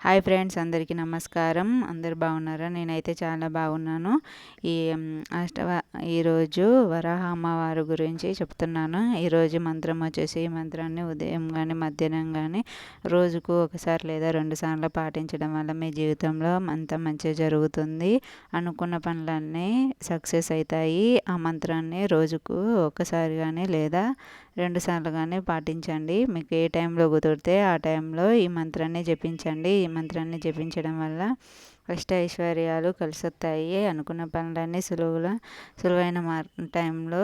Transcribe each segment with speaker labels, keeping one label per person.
Speaker 1: Hi friends, అందరికీ నమస్కారం. అందరు బాగున్నారా? నేనైతే చాలా బాగున్నాను. ఈ అష్టవ ఈరోజు వరాహ అమ్మవారి గురించి చెప్తున్నాను. ఈరోజు మంత్రం వచ్చేసి ఈ మంత్రాన్ని ఉదయం కానీ మధ్యాహ్నం కానీ రోజుకు ఒకసారి లేదా 2 సార్లు పాటించడం వల్ల మీ జీవితంలో అంతా మంచి జరుగుతుంది. అనుకున్న పనులన్నీ సక్సెస్ అవుతాయి. ఆ మంత్రాన్ని రోజుకు ఒకసారి కానీ లేదా 2 సార్లు కానీ పాటించండి. మీకు ఏ టైంలో కుదిరితే ఆ టైంలో ఈ మంత్రాన్ని జపించండి. ఈ మంత్రాన్ని జపించడం వల్ల ఐశ్వర్యాలు కలిసొస్తాయి. అనుకున్న పనులన్నీ సులువైన టైంలో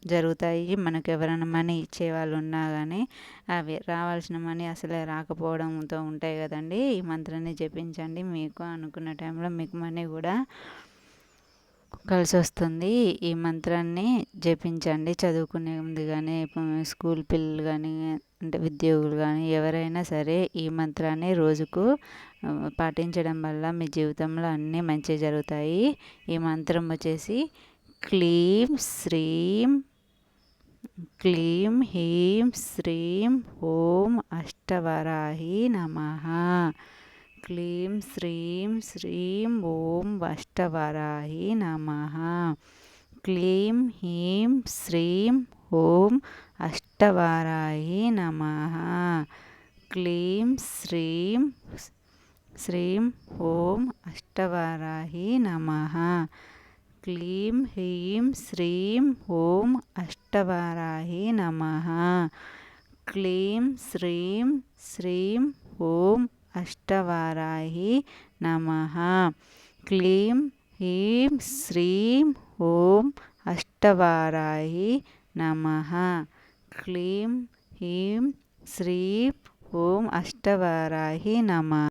Speaker 1: జరుగుతాయి. మనకు ఎవరైనా మనీ ఇచ్చేవాళ్ళు ఉన్నా కానీ అవి రావాల్సిన మనీ అసలే రాకపోవడంతో ఉంటాయి కదండి. ఈ మంత్రాన్ని జపించండి. మీకు అనుకున్న టైంలో మీకు మనీ కూడా కలిసి వస్తుంది. ఈ మంత్రాన్ని జపించండి. చదువుకునే ముందు కానీ స్కూల్ పిల్లలు కానీ అంటే ఉద్యోగులు కానీ ఎవరైనా సరే ఈ మంత్రాన్ని రోజుకు పాటించడం వల్ల మీ జీవితంలో అన్నీ మంచి జరుగుతాయి. ఈ మంత్రం వచ్చేసి క్లీం శ్రీం క్లీం హ్రీం శ్రీం ఓం అష్టవరాహి నమః. క్లీం శ్రీం శ్రీం ఓం అష్టవరాహి నమః. క్లీం హ్రీం శ్రీం ఓం అష్టవరాహి నమః. క్లీం శ్రీం శ్రీం ఓం అష్టవరాహి నమః. క్లీం హ్రీం శ్రీం ఓం అష్టవరాహి నమః. క్లీం శ్రీం శ్రీం ఓం అష్టవరాహి నమః. క్లీం హ్రీం శ్రీం ఓం అష్టవరాహి నమః. క్లీం హ్రీం శ్రీం ఓం అష్టవరాహి నమః.